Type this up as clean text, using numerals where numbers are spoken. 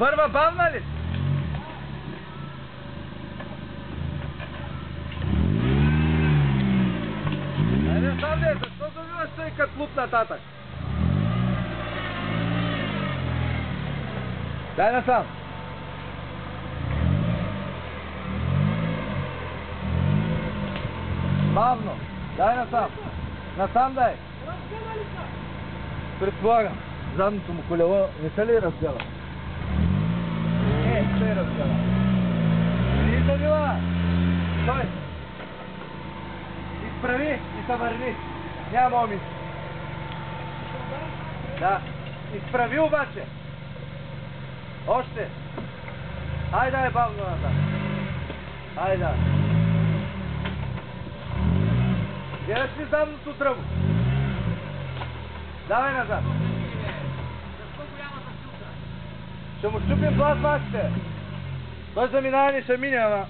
Върва бавна ли? Айде сам де, защо завиваш той като луп нататък? Дай насам. Бавно. Дай насам. Насам дай. Предполагам. Задното му колело не се ли разгъва? Не се разгъва. Не завила. Стой. Изправи и се върни. Няма омис. Да. Изправи обаче. Още. Хайде, дай бавно назад. Хайде. Гледаш ли задното дръво? Давай назад. Ще му щупим пластмасите. Той заминава не ще мине, ама.